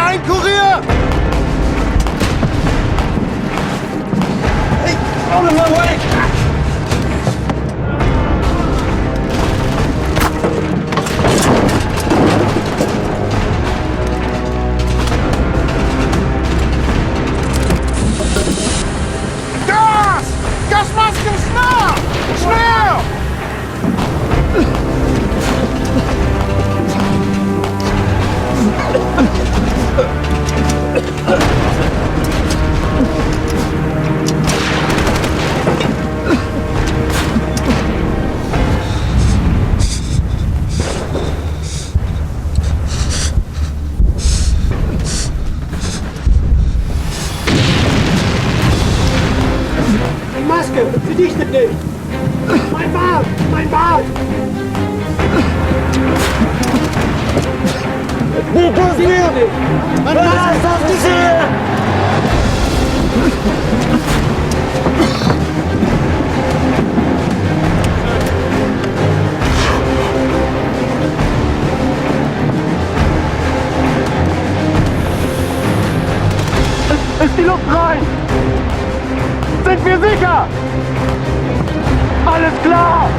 Ein Kurier! Hey, out of my way! Gas! Gasmasken, schnell! Schnell! Die Maske verdichtet nicht! Mein Bart! Mein Bart! Wie tust du? Mein Bart ist auf die See! Ist die Luft rein? Sind wir sicher? Alles klar!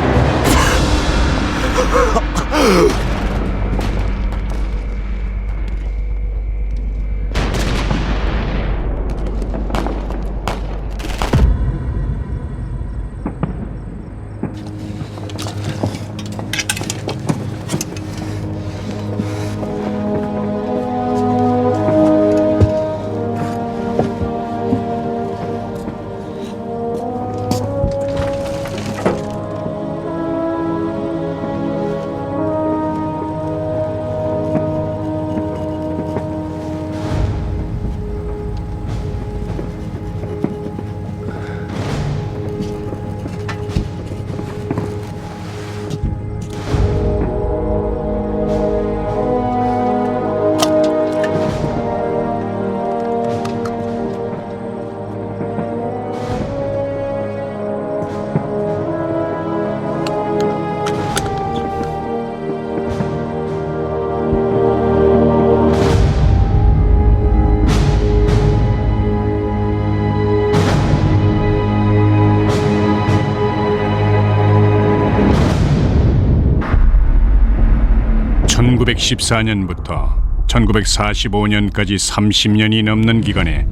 (1914년부터) (1945년까지) 30년이 넘는 기간에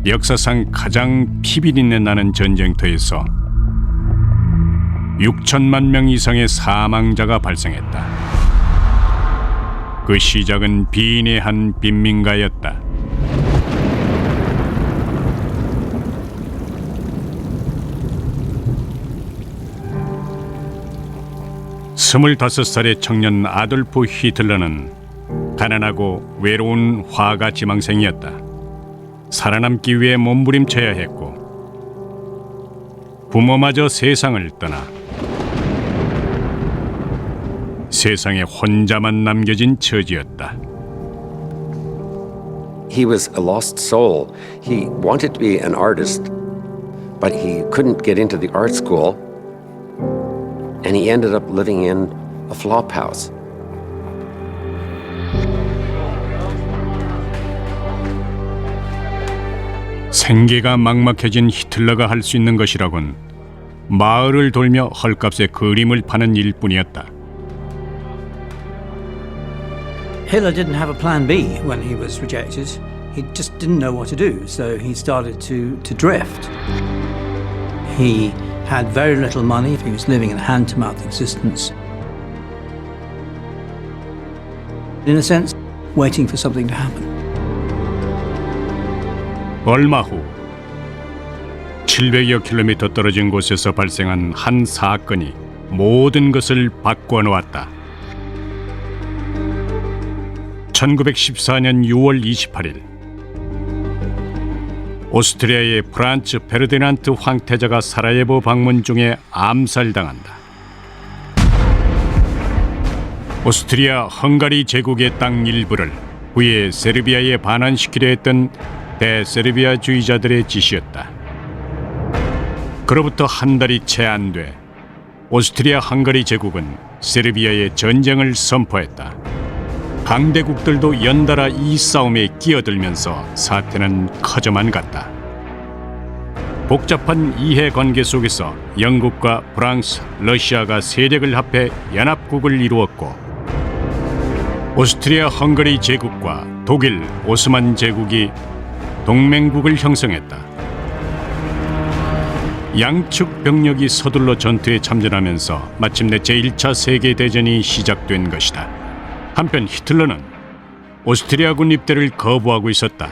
역사상 가장 피비린내 나는 전쟁터에서 6천만 명 이상의 사망자가 발생했다. 그 시작은 비인의 한 빈민가였다. 스물다섯 살의 청년 아돌프 히틀러는 가난하고 외로운 화가 지망생이었다. 살아남기 위해 몸부림쳐야 했고 부모마저 세상을 떠나 세상에 혼자만 남겨진 처지였다. He was a lost soul. He wanted to be an artist, but he couldn't get into the art school, and he ended up living in a flop house. 생계가 막막해진 히틀러가 할 수 있는 것이라곤 마을을 돌며 헐값에 그림을 파는 일뿐이었다. Hitler didn't have a plan B when he was rejected. He just didn't know what to do, so he started to drift. He had very little money. He was living a hand-to-mouth existence. In a sense, waiting for something to happen. 얼마 후 700여 킬로미터 떨어진 곳에서 발생한 한 사건이 모든 것을 바꿔놓았다. 1914년 6월 28일 오스트리아의 프란츠 페르디난트 황태자가 사라예보 방문 중에 암살당한다. 오스트리아 헝가리 제국의 땅 일부를 후에 세르비아에 반환시키려 했던 대세르비아주의자들의 짓이었다. 그로부터 한 달이 채 안 돼 오스트리아 헝가리 제국은 세르비아에 전쟁을 선포했다. 강대국들도 연달아 이 싸움에 끼어들면서 사태는 커져만 갔다. 복잡한 이해관계 속에서 영국과 프랑스, 러시아가 세력을 합해 연합국을 이루었고 오스트리아 헝가리 제국과 독일, 오스만 제국이 동맹국을 형성했다. 양측 병력이 서둘러 전투에 참전하면서 마침내 제1차 세계대전이 시작된 것이다. 한편 히틀러는 오스트리아군 입대를 거부하고 있었다.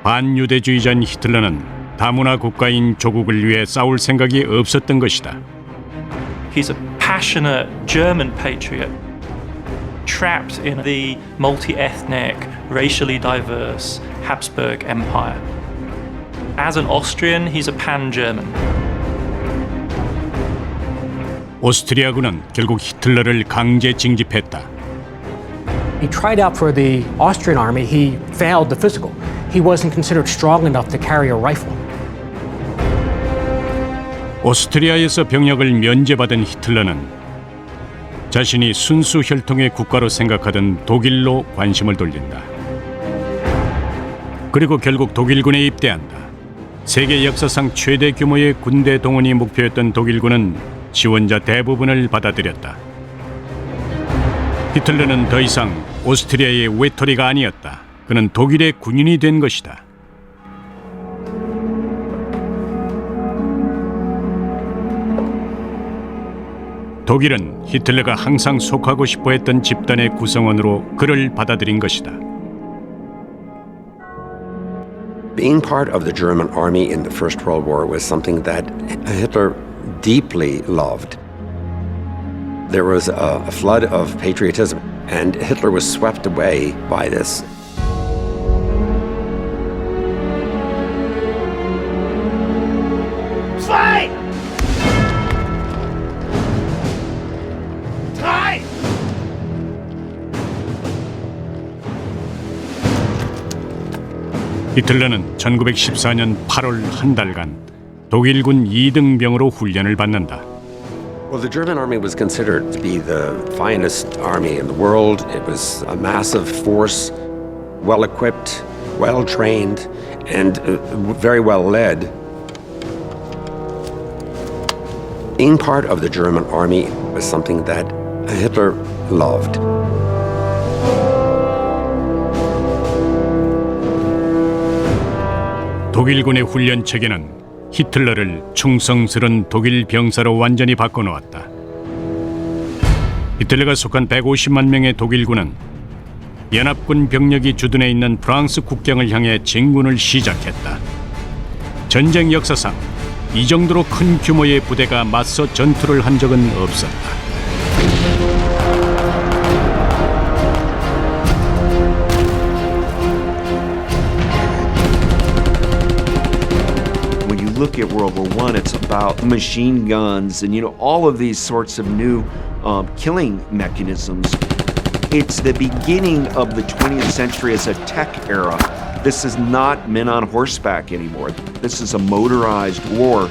반유대주의자인 히틀러는 다문화 국가인 조국을 위해 싸울 생각이 없었던 것이다. He's a passionate German patriot, trapped in the multi-ethnic, racially diverse Habsburg Empire. As an Austrian, he's a pan-German. 오스트리아군은 결국 히틀러를 강제 징집했다. He tried out for the Austrian army. He failed the physical. He wasn't considered strong enough to carry a rifle. 오스트리아에서 병력을 면제받은 히틀러는 자신이 순수 혈통의 국가로 생각하던 독일로 관심을 돌린다. 그리고 결국 독일군에 입대한다. 세계 역사상 최대 규모의 군대 동원이 목표였던 독일군은 지원자 대부분을 받아들였다. 히틀러는 더 이상 오스트리아의 외톨이가 아니었다. 그는 독일의 군인이 된 것이다. 독일은 히틀러가 항상 속하고 싶어 했던 집단의 구성원으로 그를 받아들인 것이다. Being part of the German army in the First World War was something that Hitler deeply loved. There was a flood of patriotism, and Hitler was swept away by this. Fight! Drei! 히틀러는 1914년 8월 한 달간 독일군 2등병으로 훈련을 받는다. Well, the German army was considered to be the finest army in the world. It was a massive force, well equipped, well trained, and very well led. Being part of the German army was something that Hitler loved. 독일군의 훈련 체계는 히틀러를 충성스런 독일 병사로 완전히 바꿔놓았다. 히틀러가 속한 150만 명의 독일군은 연합군 병력이 주둔해 있는 프랑스 국경을 향해 진군을 시작했다. 전쟁 역사상 이 정도로 큰 규모의 부대가 맞서 전투를 한 적은 없었다. Look at World War I, it's about machine guns and all of these sorts of new killing mechanisms. It's the beginning of the 20th century as a tech era. This is not men on horseback anymore. This is a motorized war.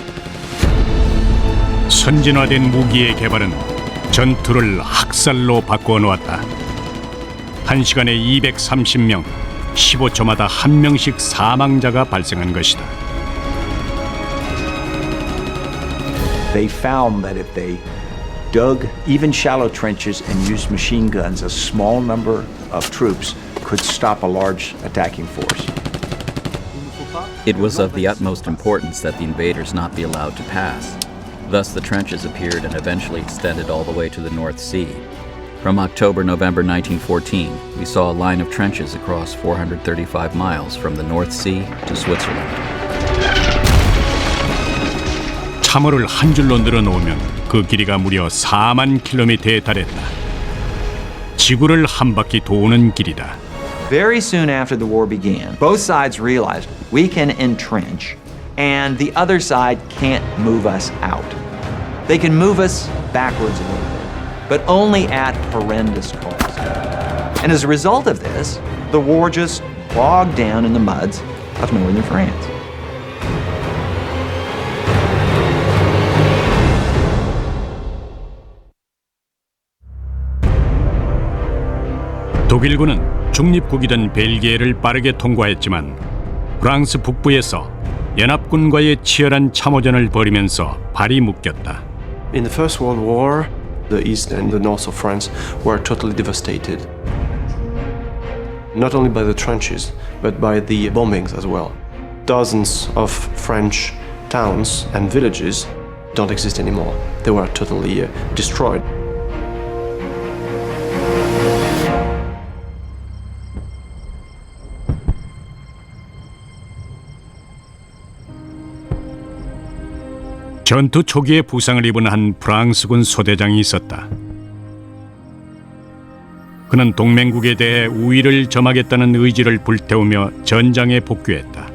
선진화된 무기의 개발은 전투를 학살로 바꾸어 놓았다. 1시간에 230명, 15초마다 1명씩 사망자가 발생한 것이다. They found that if they dug even shallow trenches and used machine guns, a small number of troops could stop a large attacking force. It was of the utmost importance that the invaders not be allowed to pass. Thus the trenches appeared and eventually extended all the way to the North Sea. From October-November 1914, we saw a line of trenches across 435 miles from the North Sea to Switzerland. 참호를 한 줄로 늘어놓으면 그 길이가 무려 4만 킬로미터에 달했다. 지구를 한 바퀴 도는 길이다. Very soon after the war began, both sides realized we can entrench and the other side can't move us out. They can move us backwards a little bit, but only at horrendous cost. And as a result of this, the war just bogged down in the muds of northern France. 독일군은 중립국이던 벨기에를 빠르게 통과했지만 프랑스 북부에서 연합군과의 치열한 참호전을 벌이면서 발이 묶였다. In the First World War, the east and the north of France were totally devastated. Not only by the trenches, but by the bombings as well. Dozens of French towns and villages don't exist anymore. They were totally destroyed. 전투 초기에 부상을 입은 한 프랑스군 소대장이 있었다. 그는 동맹국에 대해 우위를 점하겠다는 의지를 불태우며 전장에 복귀했다.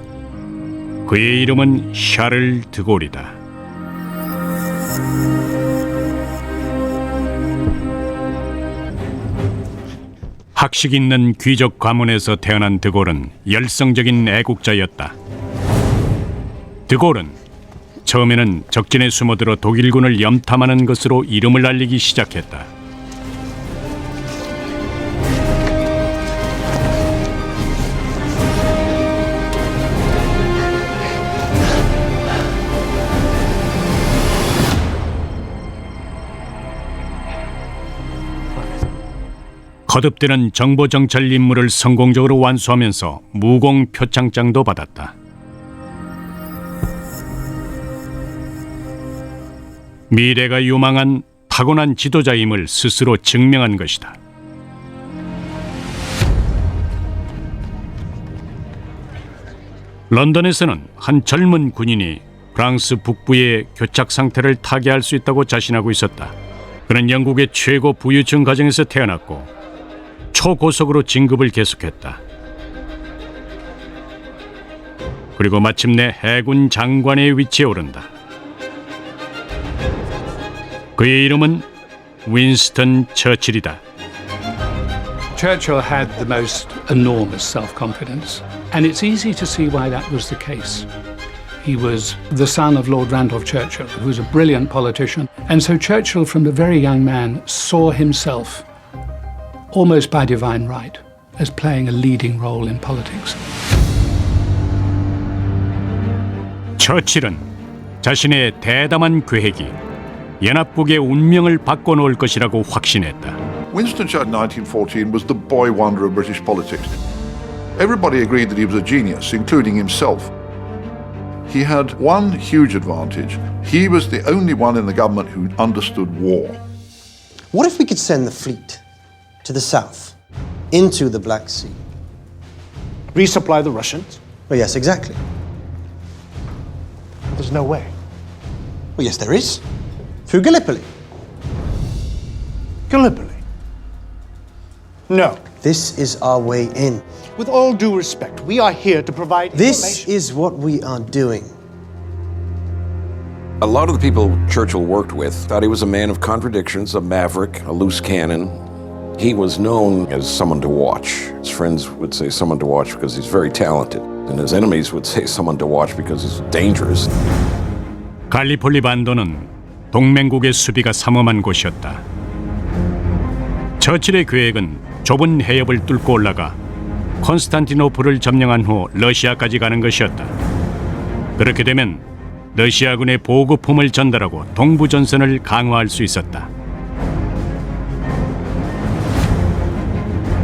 그의 이름은 샤를 드골이다. 학식 있는 귀족 가문에서 태어난 드골은 열성적인 애국자였다. 드골은 처음에는 적진에 숨어들어 독일군을 염탐하는 것으로 이름을 알리기 시작했다. 거듭되는 정보 정찰 임무를 성공적으로 완수하면서 무공 표창장도 받았다. 미래가 유망한 타고난 지도자임을 스스로 증명한 것이다. 런던에서는 한 젊은 군인이 프랑스 북부의 교착 상태를 타개할 수 있다고 자신하고 있었다. 그는 영국의 최고 부유층 가정에서 태어났고 초고속으로 진급을 계속했다. 그리고 마침내 해군 장관의 위치에 오른다. 그의 이름은 윈스턴 처칠이다. Churchill had the most enormous self-confidence, and it's easy to see why that was the case. He was the son of Lord Randolph Churchill, who was a brilliant politician, and so Churchill, from a very young man, saw himself, almost by divine right, as playing a leading role in politics. 처칠은 자신의 대담한 계획이 연합국의 운명을 바꿔놓을 것이라고 확신했다. Winston Churchill in 1914 was the boy wonder of British politics. Everybody agreed that he was a genius, including himself. He had one huge advantage. He was the only one in the government who understood war. What if we could send the fleet to the south, into the Black Sea? Resupply the Russians? Well, yes, exactly. There's no way. Well, yes, there is. Through Gallipoli. Gallipoli? No. This is our way in. With all due respect, we are here to provide This is what we are doing. A lot of the people Churchill worked with thought he was a man of contradictions, a maverick, a loose cannon. He was known as someone to watch. His friends would say someone to watch because he's very talented, and his enemies would say someone to watch because he's dangerous. 갈리폴리 반도는 동맹국의 수비가 삼엄한 곳이었다. 처칠의 계획은 좁은 해협을 뚫고 올라가 콘스탄티노플을 점령한 후 러시아까지 가는 것이었다. 그렇게 되면 러시아군의 보급품을 전달하고 동부 전선을 강화할 수 있었다.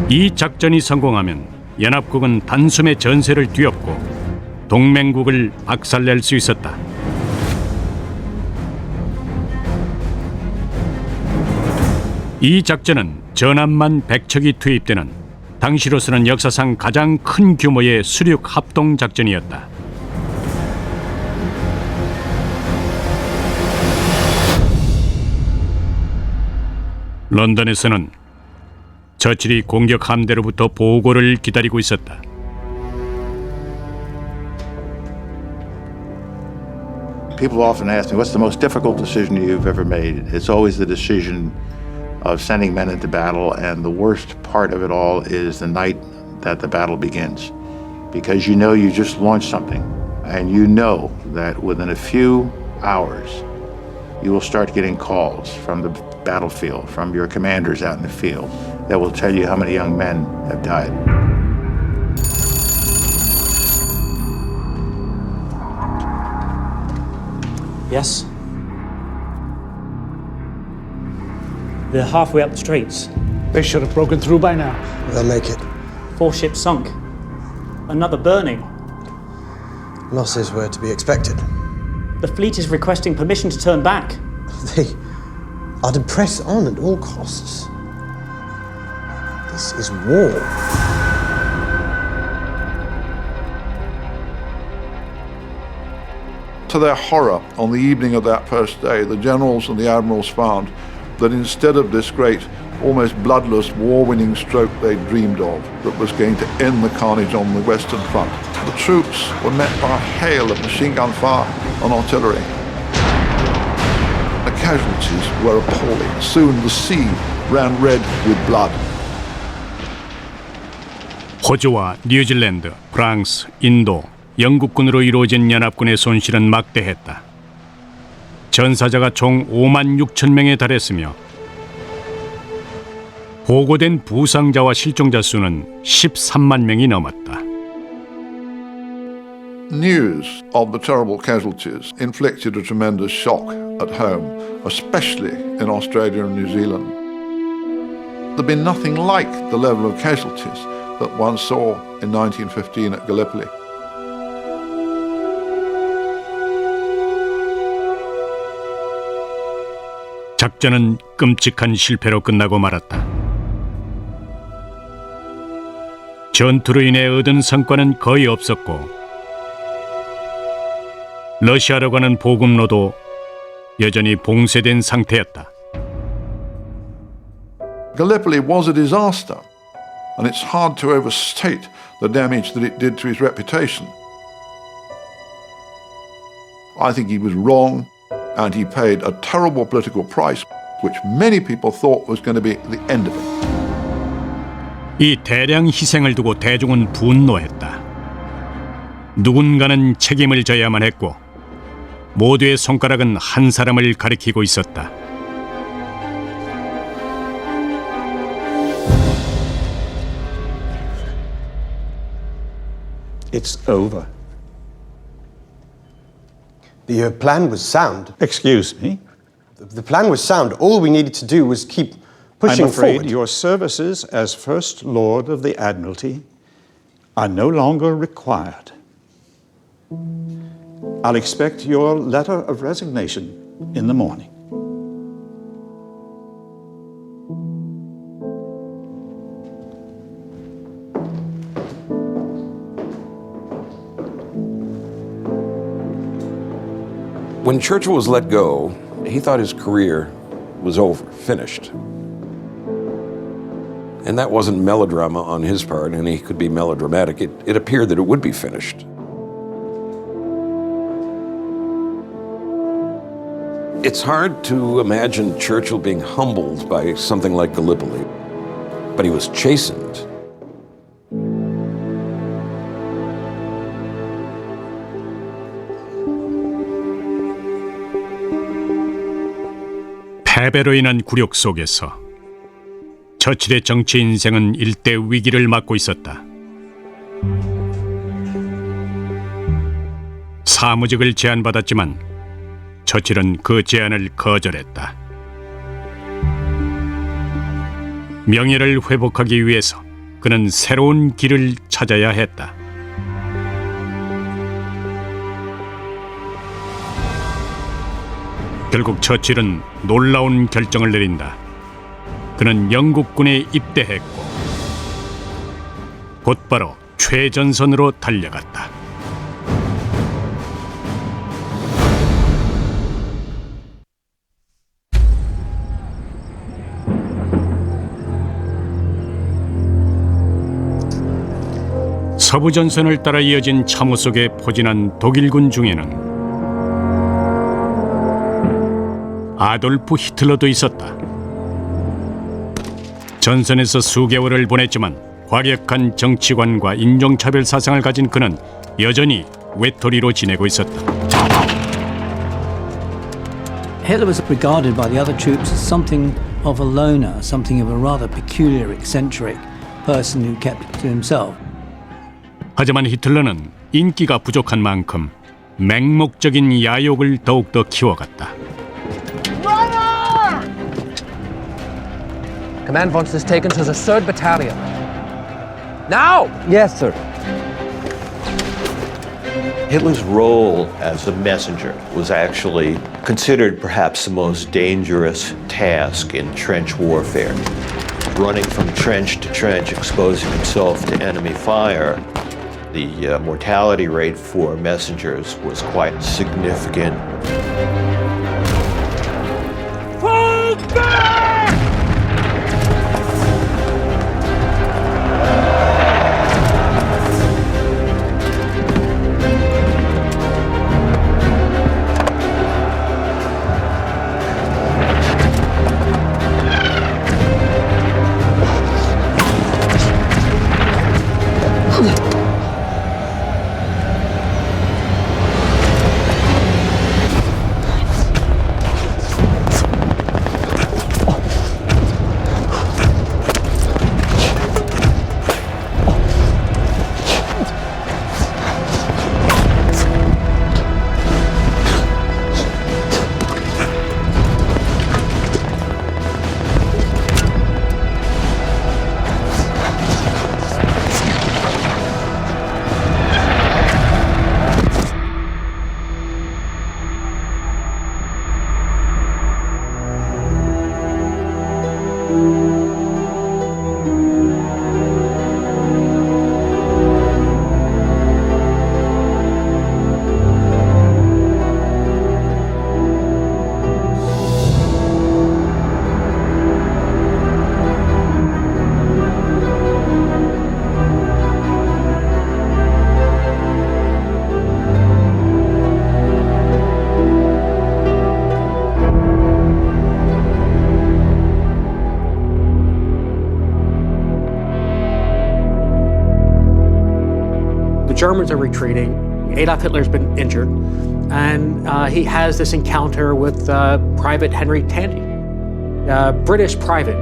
이 작전이 성공하면 연합국은 단숨에 전세를 뒤엎고 동맹국을 박살낼 수 있었다. 이 작전은 전함만 100척이 투입되는 당시로서는 역사상 가장 큰 규모의 수륙 합동 작전이었다. 런던에서는 처칠이 공격 함대로부터 보고를 기다리고 있었다. People often ask me, what's the most difficult decision you've ever made? It's always the decision of sending men into battle, and the worst part of it all is the night that the battle begins. Because you know you just launched something, and you know that within a few hours, you will start getting calls from the battlefield, from your commanders out in the field. that will tell you how many young men have died. Yes? They're halfway up the streets. They should have broken through by now. They'll make it. 4 ships sunk. Another burning. Losses were to be expected. The fleet is requesting permission to turn back. They are to press on at all costs. This is war. To their horror, on the evening of that first day, the generals and the admirals found that instead of this great, almost bloodless, war-winning stroke they dreamed of, that was going to end the carnage on the Western Front, the troops were met by a hail of machine gun fire and artillery. The casualties were appalling. Soon the sea ran red with blood. 호주와 뉴질랜드, 프랑스, 인도, 영국군으로 이루어진 연합군의 손실은 막대했다. 전사자가 총 5만 6천 명에 달했으며 보고된 부상자와 실종자 수는 13만 명이 넘었다. News of the terrible casualties inflicted a tremendous shock at home, especially in Australia and New Zealand. There'd been nothing like the level of casualties that one saw in 1915 at Gallipoli. 작전은 끔찍한 실패로 끝나고 말았다. 전투로 인해 얻은 성과는 거의 없었고 러시아로 가는 보급로도 여전히 봉쇄된 상태였다. Gallipoli was a disaster, and it's hard to overstate the damage that it did to his reputation. I think he was wrong, and he paid a terrible political price, which many people thought was going to be the end of it. 이 대량 희생을 두고 대중은 분노했다. 누군가는 책임을 져야만 했고 모두의 손가락은 한 사람을 가리키고 있었다. It's over. The plan was sound. Excuse me? The plan was sound. All we needed to do was keep pushing I'm afraid forward. your services as First Lord of the Admiralty are no longer required. I'll expect your letter of resignation in the morning. When Churchill was let go, he thought his career was over, finished. And that wasn't melodrama on his part, and he could be melodramatic. It appeared that it would be finished. It's hard to imagine Churchill being humbled by something like Gallipoli, but he was chastened. 패배로 인한 굴욕 속에서 처칠의 정치 인생은 일대 위기를 맞고 있었다. 사무직을 제안받았지만 처칠은 그 제안을 거절했다. 명예를 회복하기 위해서 그는 새로운 길을 찾아야 했다. 결국 처칠은 놀라운 결정을 내린다. 그는 영국군에 입대했고 곧바로 최전선으로 달려갔다. 서부전선을 따라 이어진 참호 속에 포진한 독일군 중에는 아돌프 히틀러도 있었다. 전선에서 수개월을 보냈지만 과격한 정치관과 인종차별 사상을 가진 그는 여전히 외톨이로 지내고 있었다. Hitler was regarded by the other troops as something of a loner, something of a rather peculiar, eccentric person who kept it to himself. 하지만 히틀러는 인기가 부족한 만큼 맹목적인 야욕을 더욱더 키워갔다. Command wants this taken to the 3rd Battalion. Now! Yes, sir. Hitler's role as a messenger was actually considered perhaps the most dangerous task in trench warfare. Running from trench to trench, exposing himself to enemy fire, the mortality rate for messengers was quite significant. Fall back! The Germans are retreating. Adolf Hitler's been injured, and he has this encounter with Private Henry Tandy, a British private.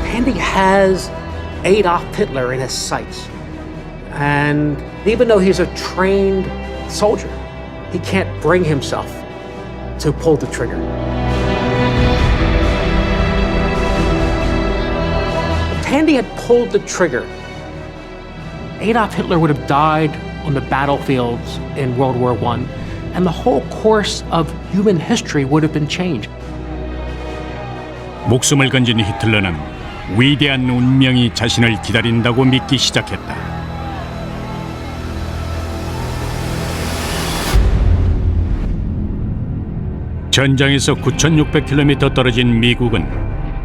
Tandy has Adolf Hitler in his sights. And even though he's a trained soldier, he can't bring himself to pull the trigger. If Tandy had pulled the trigger, Adolf Hitler would have died on the battlefields in World War I, and the whole course of human history would have been changed. 목숨을 건진 히틀러는 위대한 운명이 자신을 기다린다고 믿기 시작했다. 전장에서 9,600km 떨어진 미국은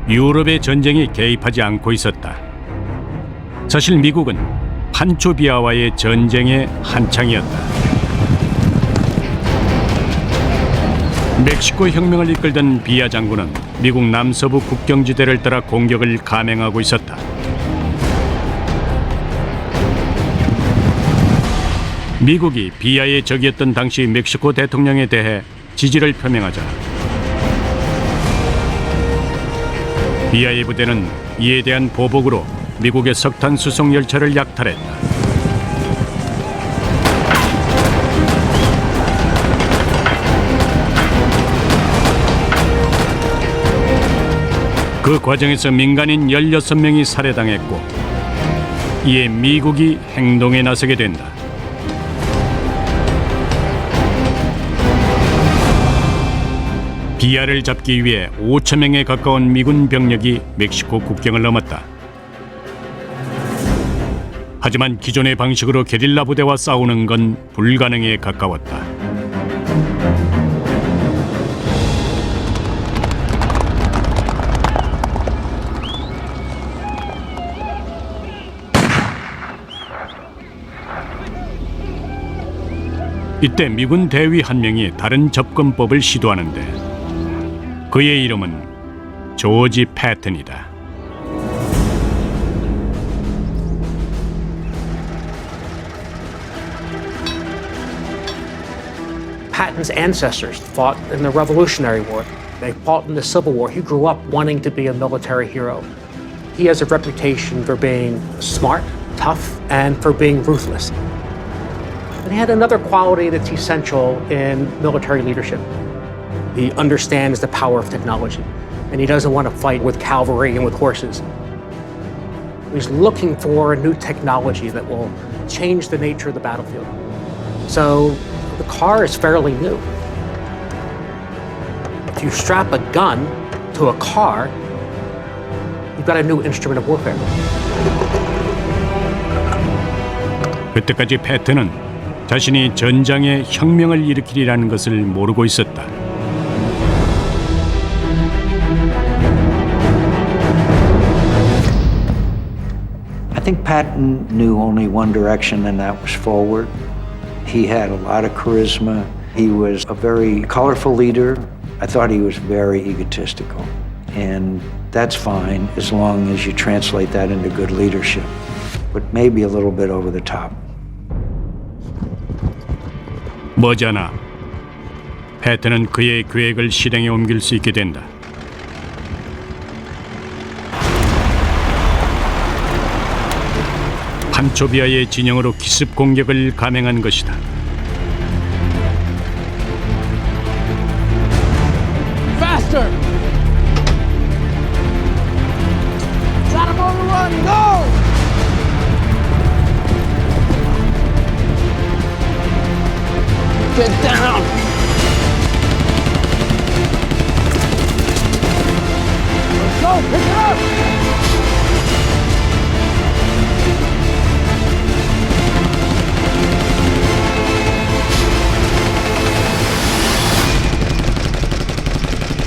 유럽의 전쟁에 개입하지 않고 있었다. 사실 미국은 판초 비아와의 전쟁의 한창이었다. 멕시코 혁명을 이끌던 비아 장군은 미국 남서부 국경지대를 따라 공격을 감행하고 있었다. 미국이 비아의 적이었던 당시 멕시코 대통령에 대해 지지를 표명하자 비아의 부대는 이에 대한 보복으로 미국의 석탄 수송 열차를 약탈했다. 그 과정에서 민간인 16명이 살해당했고 이에 미국이 행동에 나서게 된다. 비아를 잡기 위해 5,000명에 가까운 미군 병력이 멕시코 국경을 넘었다. 하지만 기존의 방식으로 게릴라 부대와 싸우는 건 불가능에 가까웠다. 이때 미군 대위 한 명이 다른 접근법을 시도하는데 그의 이름은 조지 패튼이다. Patton's ancestors fought in the Revolutionary War. They fought in the Civil War. He grew up wanting to be a military hero. He has a reputation for being smart, tough, and for being ruthless. And he had another quality that's essential in military leadership. He understands the power of technology, and he doesn't want to fight with cavalry and with horses. He's looking for a new technology that will change the nature of the battlefield. So the car is fairly new. If you strap a gun to a car, you've got a new instrument of warfare. 그때까지 패튼은 자신이 전장에 혁명을 일으키리라는 것을 모르고 있었다. I think Patton knew only one direction, and that was forward. He had a lot of charisma. He was a very colorful leader. I thought he was very egotistical. And that's fine as long as you translate that into good leadership, but maybe a little bit over the top. 머지않아 패튼은 그의 계획을 실행에 옮길 수 있게 된다. 판초비아의 진영으로 기습 공격을 감행한 것이다. Faster! Shot him on the run, go! Get down! Go, pick it up!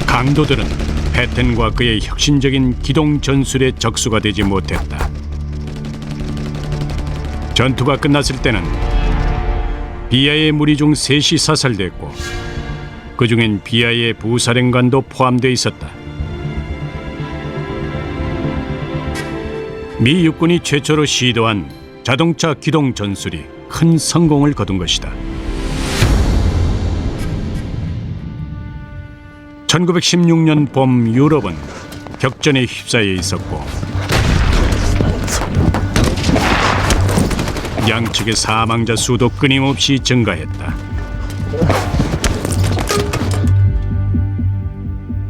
강도들은 패튼과 그의 혁신적인 기동 전술에 적수가 되지 못했다. 전투가 끝났을 때는 비아의 무리 중 셋이 사살됐고 그 중엔 비아의 부사령관도 포함되어 있었다. 미 육군이 최초로 시도한 자동차 기동 전술이 큰 성공을 거둔 것이다. 1916년 봄 유럽은 격전에 휩싸여 있었고 양측의 사망자 수도 끊임없이 증가했다.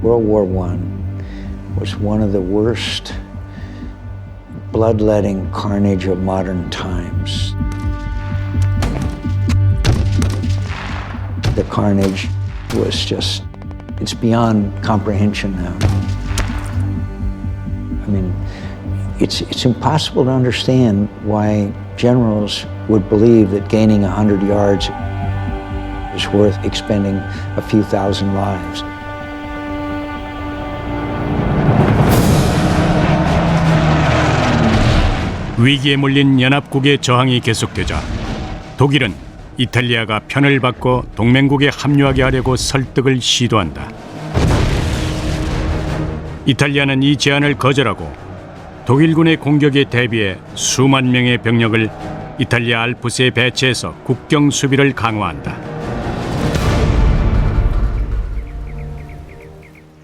World War I was one of the worst bloodletting carnage of modern times. The carnage was just, it's beyond comprehension now. I mean, it's impossible to understand why generals would believe that gaining 100 yards is worth expending a few thousand lives. 위기에 몰린 연합국의 저항이 계속되자 독일은 이탈리아가 편을 바꿔 동맹국에 합류하게 하려고 설득을 시도한다. 이탈리아는 이 제안을 거절하고 독일군의 공격에 대비해 수만 명의 병력을 이탈리아 알프스에 배치해서 국경 수비를 강화한다.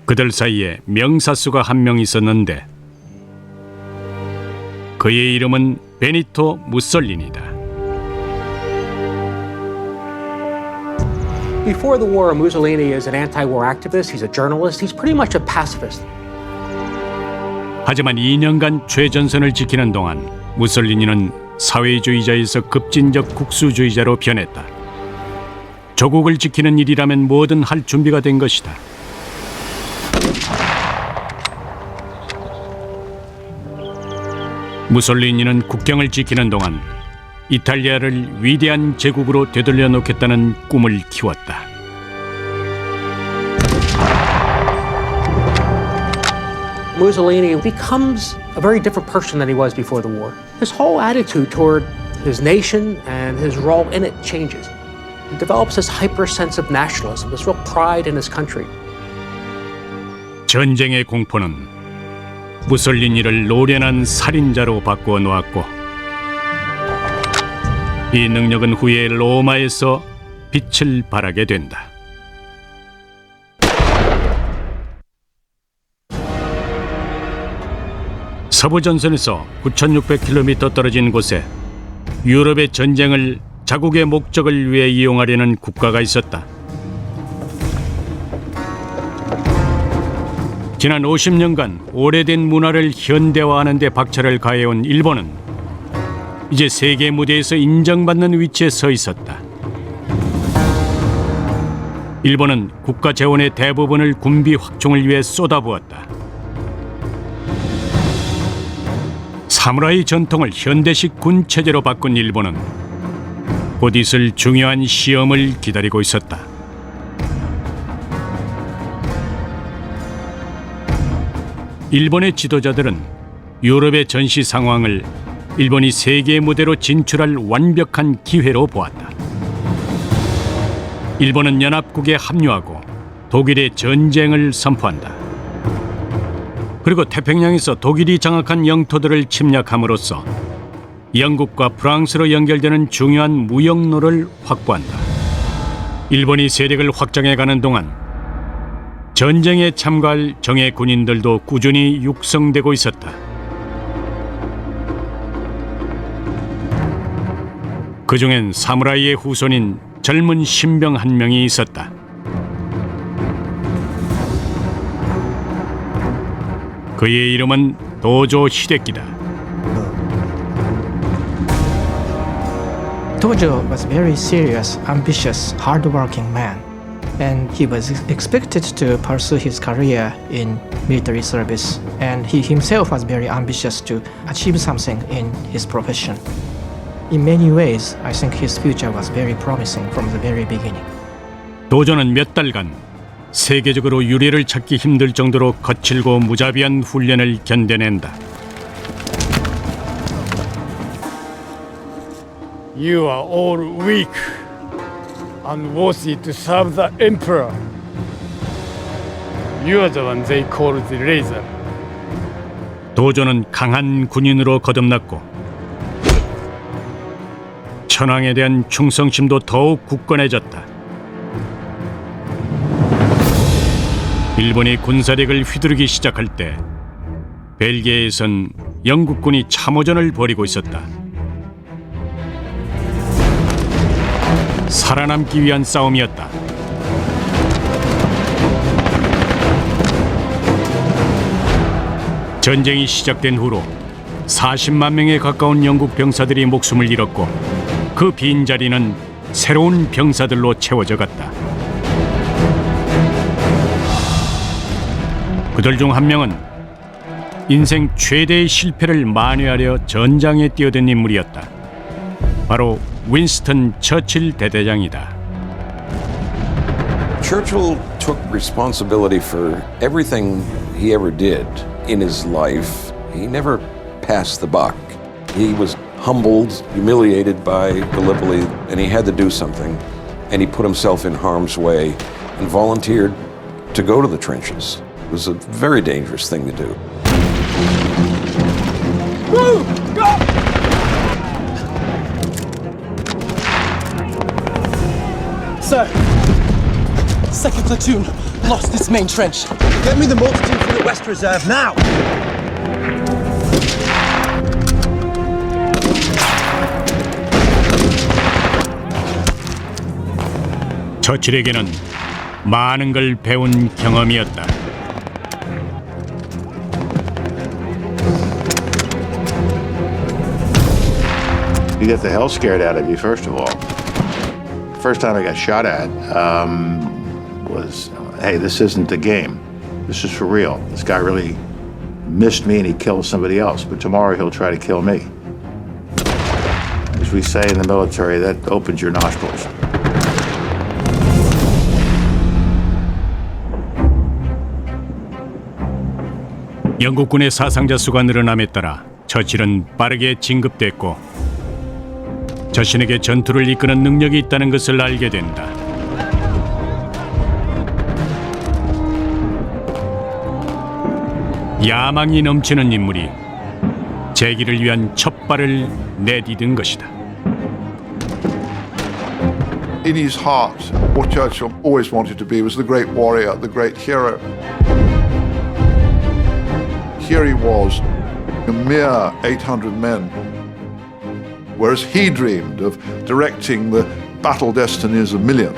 그들 사이에 명사수가 한 명 있었는데 그의 이름은 베니토 무솔리니다. Before the war, Mussolini is an anti-war activist. He's a journalist. He's pretty much a pacifist. 하지만 2년간 최전선을 지키는 동안 무솔리니는 사회주의자에서 급진적 국수주의자로 변했다. 조국을 지키는 일이라면 뭐든 할 준비가 된 것이다. 무솔리니는 국경을 지키는 동안 이탈리아를 위대한 제국으로 되돌려 놓겠다는 꿈을 키웠다. Mussolini becomes a very different person than he was before the war. His whole attitude toward his nation and his role in it changes. He develops this hyper sense of nationalism, this real pride in his country. 전쟁의 공포는 무솔리니를 노련한 살인자로 바꾸어 놓았고 이 능력은 후에 로마에서 빛을 발하게 된다. 서부 전선에서 9,600km 떨어진 곳에 유럽의 전쟁을 자국의 목적을 위해 이용하려는 국가가 있었다. 지난 50년간 오래된 문화를 현대화하는 데 박차를 가해온 일본은 이제 세계 무대에서 인정받는 위치에 서 있었다. 일본은 국가 재원의 대부분을 군비 확충을 위해 쏟아부었다. 사무라이 전통을 현대식 군 체제로 바꾼 일본은 곧 있을 중요한 시험을 기다리고 있었다. 일본의 지도자들은 유럽의 전시 상황을 일본이 세계 무대로 진출할 완벽한 기회로 보았다. 일본은 연합국에 합류하고 독일의 전쟁을 선포한다. 그리고 태평양에서 독일이 장악한 영토들을 침략함으로써 영국과 프랑스로 연결되는 중요한 무역로를 확보한다. 일본이 세력을 확장해가는 동안 전쟁에 참가할 정예 군인들도 꾸준히 육성되고 있었다. 그중엔 사무라이의 후손인 젊은 신병 한 명이 있었다. 그의 이름은 도조 히데키다. Tojo was very serious, ambitious, hard-working man, and he was expected to pursue his career in military service, and he himself was very ambitious to achieve something in his profession. In many ways, I think his future was very promising from the very beginning. 도조는 몇 달간 세계적으로 유리를 찾기 힘들 정도로 거칠고 무자비한 훈련을 견뎌낸다. You are all weak, unworthy to serve the Emperor. You are the one they call the Razor. 도조는 강한 군인으로 거듭났고 천황에 대한 충성심도 더욱 굳건해졌다. 일본이 군사력을 휘두르기 시작할 때 벨기에에선 영국군이 참호전을 벌이고 있었다. 살아남기 위한 싸움이었다. 전쟁이 시작된 후로 40만 명에 가까운 영국 병사들이 목숨을 잃었고 그 빈자리는 새로운 병사들로 채워져 갔다. 그들 중 한 명은 인생 최대의 실패를 만회하려 전장에 뛰어든 인물이었다. 바로 윈스턴 처칠 대대장이다. Churchill took responsibility for everything he ever did in his life. He never passed the buck. He was humbled, humiliated by Gallipoli, and he had to do something. And he put himself in harm's way and volunteered to go to the trenches. It was a very dangerous thing to do. Move! Go! Sir, second platoon lost its main trench. Get me the multitude from the West Reserve now! 처칠에게는 많은 걸 배운 경험이었다. You get the hell scared out of you, first of all. First time I got shot at was, hey, this isn't a game. This is for real. This guy really missed me and he killed somebody else, but tomorrow he'll try to kill me. As we say in the military, that opens your nostrils. 영국군의 사상자 수가 늘어남에 따라 처칠은 빠르게 진급됐고 자신에게 전투를 이끄는 능력이 있다는 것을 알게 된다. 야망이 넘치는 인물이 재기를 위한 첫 발을 내디딘 것이다. In his heart, what Churchill always wanted to be was the great warrior, the great hero. Here he was, a mere 800 men, whereas he dreamed of directing the battle destinies of millions.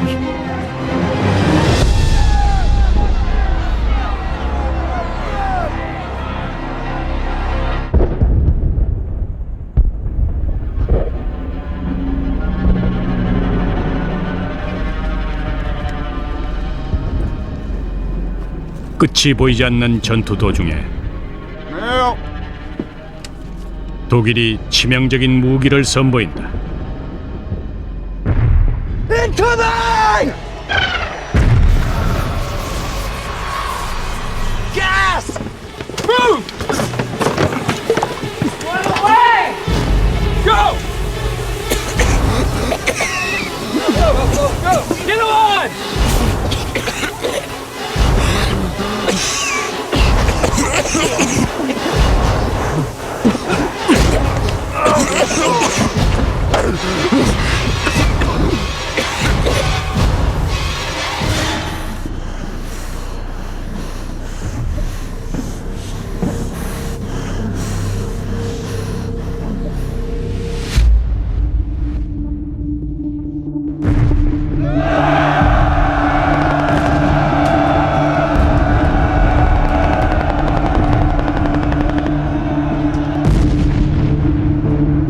끝이 보이지 않는 전투 도중에 독일이 치명적인 무기를 선보인다. Incoming! Gas! Move! One away! Go! Go, go, go, go! Get on!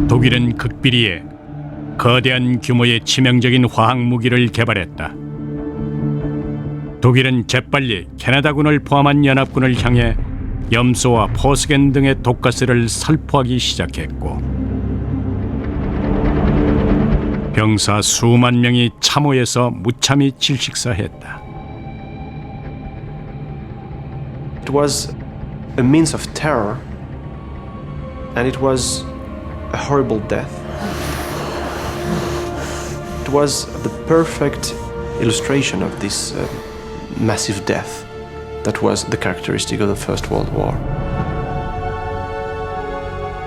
독일은 극비리에 거대한 규모의 치명적인 화학 무기를 개발했다. 독일은 재빨리 캐나다군을 포함한 연합군을 향해 염소와 포스겐 등의 독가스를 살포하기 시작했고 병사 수만 명이 참호에서 무참히 질식사했다. It was a means of terror, and it was a horrible death. It was the perfect illustration of this massive death that was the characteristic of the First World War.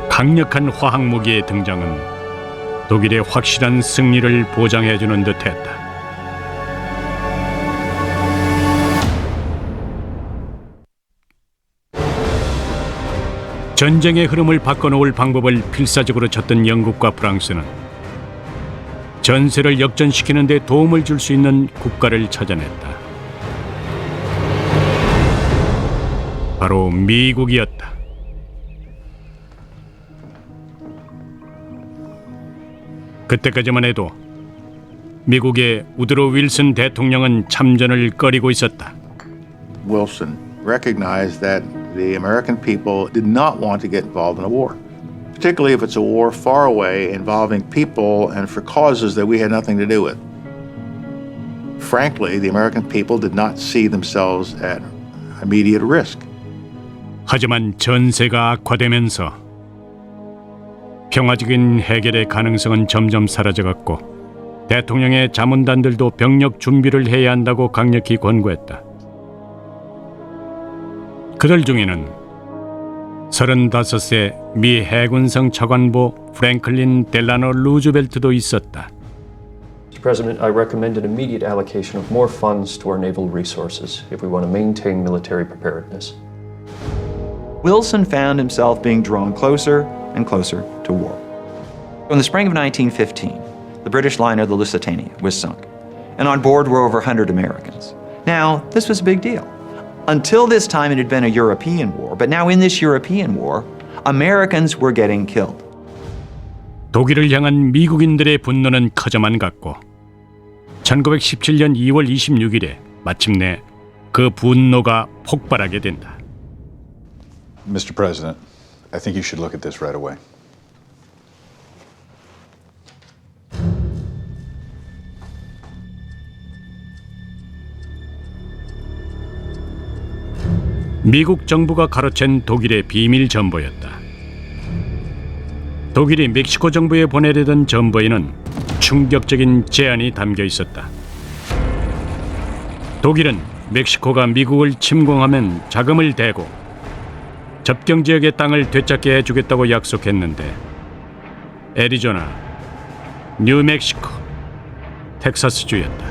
강력한 화학 무기의 등장은 독일의 확실한 승리를 보장해주는 듯했다. 전쟁의 흐름을 바꿔놓을 방법을 필사적으로 찾던 영국과 프랑스는 전세를 역전시키는 데 도움을 줄 수 있는 국가를 찾아냈다. 바로 미국이었다. 그때까지만 해도 미국의 우드로 윌슨 대통령은 참전을 꺼리고 있었다. Wilson recognized that the American people did not want to get involved in a war, particularly if it's a war far away involving people and for causes that we had nothing to do with. Frankly, the American people did not see themselves at immediate risk. 하지만 전세가 악화되면서 평화적인 해결의 가능성은 점점 사라져갔고 대통령의 자문단들도 병력 준비를 해야 한다고 강력히 권고했다. 그들 중에는 35세 미 해군성 차관보 프랭클린 델라노 루즈벨트도 있었다. Mr. President, I recommend an immediate allocation of more funds to our naval resources if we want to maintain military preparedness. Wilson found himself being drawn closer and closer to war. In the spring of 1915, the British liner the Lusitania was sunk, and on board were over 100 Americans. Now, this was a big deal. Until this time, it had been a European war, but now in this European war, Americans were getting killed. 독일을 향한 미국인들의 분노는 커져만 갔고 1917년 2월 26일에 마침내 그 분노가 폭발하게 된다. Mr. President, I think you should look at this right away. 미국 정부가 가로챈 독일의 비밀 정보였다. 독일이 멕시코 정부에 보내려던 전보에는 충격적인 제안이 담겨 있었다. 독일은 멕시코가 미국을 침공하면 자금을 대고 접경 지역의 땅을 되찾게 해주겠다고 약속했는데 애리조나, 뉴멕시코, 텍사스주였다.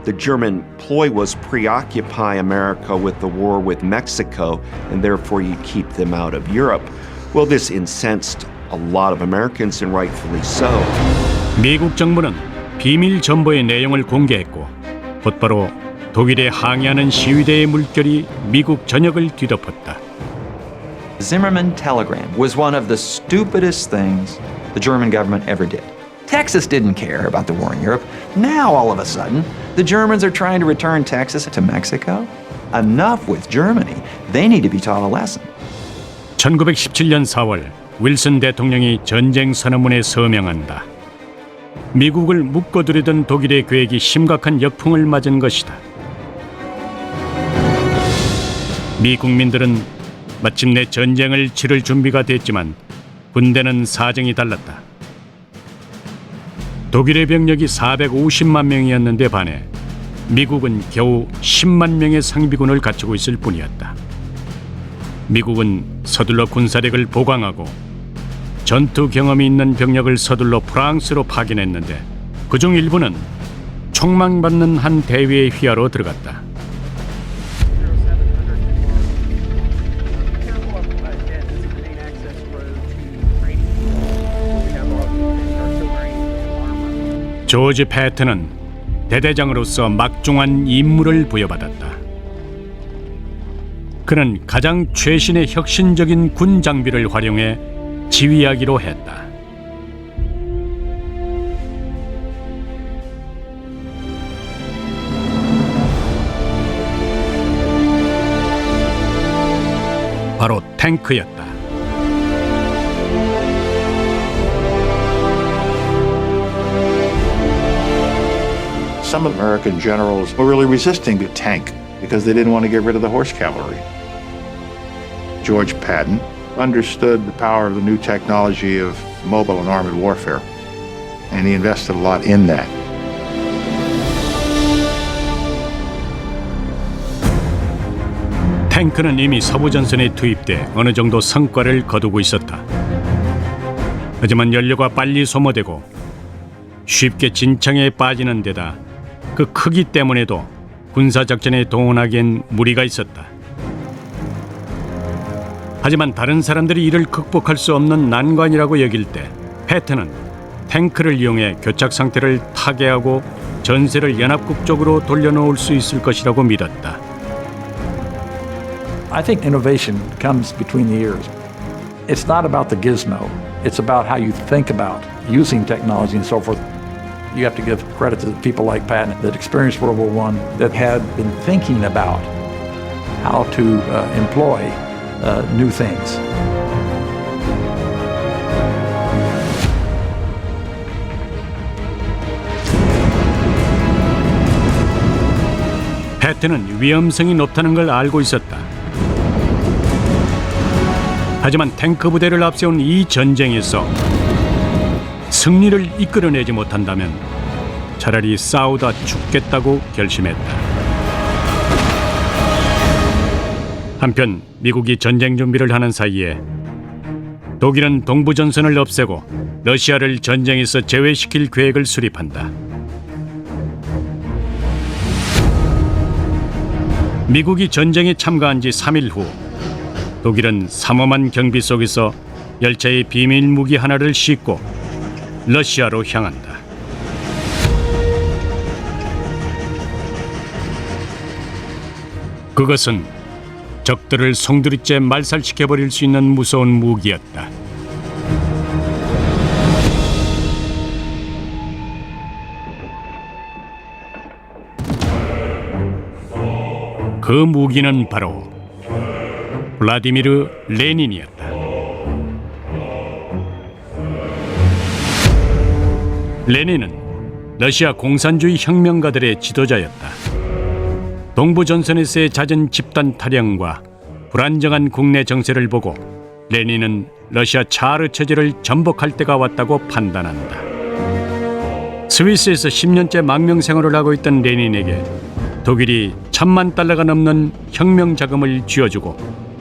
The German ploy was preoccupy America with the war with Mexico, and therefore you keep them out of Europe. Well, this incensed a lot of Americans, and rightfully so. 미국 정부는 비밀 정보의 내용을 공개했고 곧바로 독일에 항의하는 시위대의 물결이 미국 전역을 뒤덮었다. Zimmerman telegram was one of the stupidest things the German government ever did. Texas didn't care about the war in Europe. Now, all of a sudden, the Germans are trying to return Texas to Mexico? Enough with Germany. They need to be taught a lesson. 1917년 4월 윌슨 대통령이 전쟁 선언문에 서명한다. 미국을 묶어두려던 독일의 계획이 심각한 역풍을 맞은 것이다. 미 국민들은 마침내 전쟁을 치를 준비가 됐지만 군대는 사정이 달랐다. 독일의 병력이 450만 명이었는데 반해 미국은 겨우 10만 명의 상비군을 갖추고 있을 뿐이었다. 미국은 서둘러 군사력을 보강하고 전투 경험이 있는 병력을 서둘러 프랑스로 파견했는데 그중 일부는 총망받는 한 대위의 휘하로 들어갔다. 조지 패튼은 대대장으로서 막중한 임무를 부여받았다. 그는 가장 최신의 혁신적인 군 장비를 활용해 지휘하기로 했다. 바로 탱크였다. Some American generals were really resisting the tank because they didn't want to get rid of the horse cavalry. George Patton understood the power of the new technology of mobile and armored warfare, and he invested a lot in that. 탱크는 이미 서부전선에 투입돼 어느 정도 성과를 거두고 있었다. 하지만 연료가 빨리 소모되고 쉽게 진창에 빠지는 데다 그 크기 때문에도 군사작전에 동원하기엔 무리가 있었다. 하지만 다른 사람들이 이를 극복할 수 없는 난관이라고 여길 때 패튼은 탱크를 이용해 교착 상태를 타개하고 전세를 연합국 쪽으로 돌려놓을 수 있을 것이라고 믿었다. I think innovation comes between the ears. It's not about the gizmo. It's about how you think about using technology and so forth. You have to give credit to people like Patton that experienced World War I, that had been thinking about how to employ new things. 패튼은 위험성이 높다는 걸 알고 있었다. 하지만 탱크 부대를 앞세운 이 전쟁에서 승리를 이끌어내지 못한다면 차라리 싸우다 죽겠다고 결심했다. 한편 미국이 전쟁 준비를 하는 사이에 독일은 동부전선을 없애고 러시아를 전쟁에서 제외시킬 계획을 수립한다. 미국이 전쟁에 참가한 지 3일 후 독일은 삼엄한 경비 속에서 열차의 비밀 무기 하나를 싣고 러시아로 향한다. 그것은 적들을 송두리째 말살시켜버릴 수 있는 무서운 무기였다. 그 무기는 바로 블라디미르 레닌이었다. 레닌은 러시아 공산주의 혁명가들의 지도자였다. 동부전선에서의 잦은 집단 탈영과 불안정한 국내 정세를 보고 레닌은 러시아 차르 체제를 전복할 때가 왔다고 판단한다. 스위스에서 10년째 망명 생활을 하고 있던 레닌에게 독일이 $10,000가 넘는 혁명 자금을 쥐어주고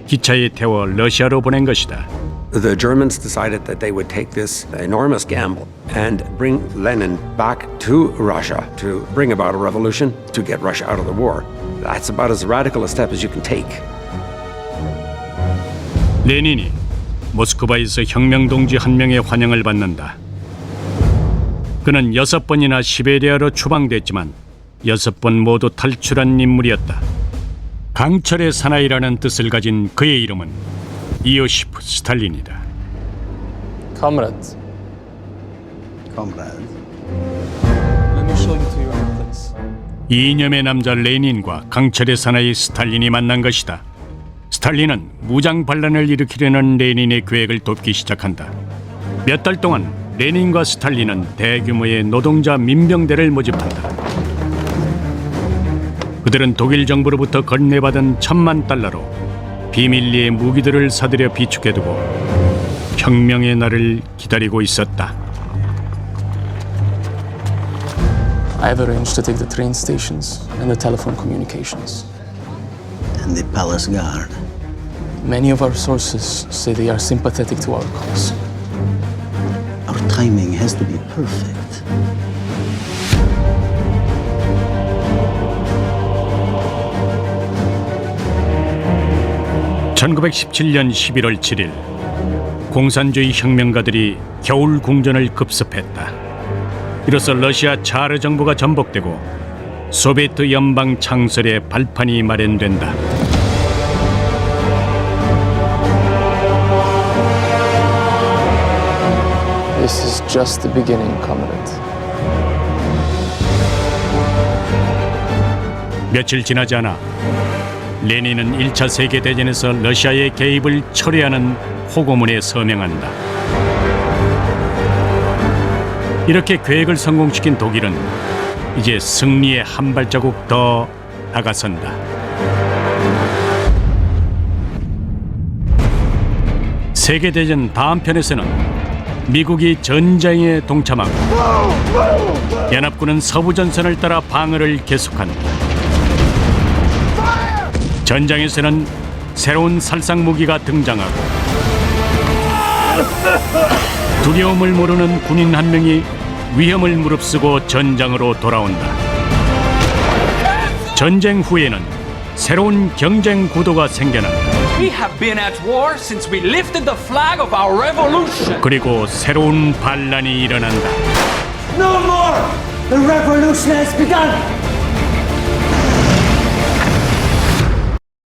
기차에 태워 러시아로 보낸 것이다. The Germans decided that they would take this enormous gamble and bring Lenin back to Russia to bring about a revolution to get Russia out of the war. That's about as radical a step as you can take. 레닌이 모스크바에서 혁명 동지 한 명의 환영을 받는다. 그는 6번이나 시베리아로 추방됐지만 6번 모두 탈출한 인물이었다. 강철의 사나이라는 뜻을 가진 그의 이름은 이오시프 스탈린이다. Comrades. Comrades. Let me show you to your own place. 이념의 남자 레닌과 강철의 사나이 스탈린이 만난 것이다. 스탈린은 무장 반란을 일으키려는 레닌의 계획을 돕기 시작한다. 몇 달 동안 레닌과 스탈린은 대규모의 노동자 민병대를 모집한다. 그들은 독일 정부로부터 건네받은 $10,000로 비밀리에 무기들을 사들여 비축해두고 혁명의 날을 기다리고 있었다. I've arranged to take the train stations and the telephone communications. And the palace guard. Many of our sources say they are sympathetic to our cause. Our timing has to be perfect. (1917년 11월 7일) 공산주의 혁명가들이 겨울 궁전을 급습했다. 이로써 러시아 차르 정부가 전복되고 소비에트 연방 창설의 발판이 마련된다. This is just the beginning, comrade. 며칠 지나지 않아 레닌은 1차 세계대전에서 러시아의 개입을 철회하는 호고문에 서명한다. 이렇게 계획을 성공시킨 독일은 이제 승리에 한 발자국 더 다가선다. 세계대전 다음 편에서는 미국이 전쟁에 동참하고 연합군은 서부전선을 따라 방어를 계속한다. 전장에서는 새로운 살상무기가 등장하고 두려움을 모르는 군인 한 명이 위험을 무릅쓰고 전장으로 돌아온다. 전쟁 후에는 새로운 경쟁 구도가 생겨난다. We have been at war since we lifted the flag of our revolution. 그리고 새로운 반란이 일어난다. No more! The revolution has begun!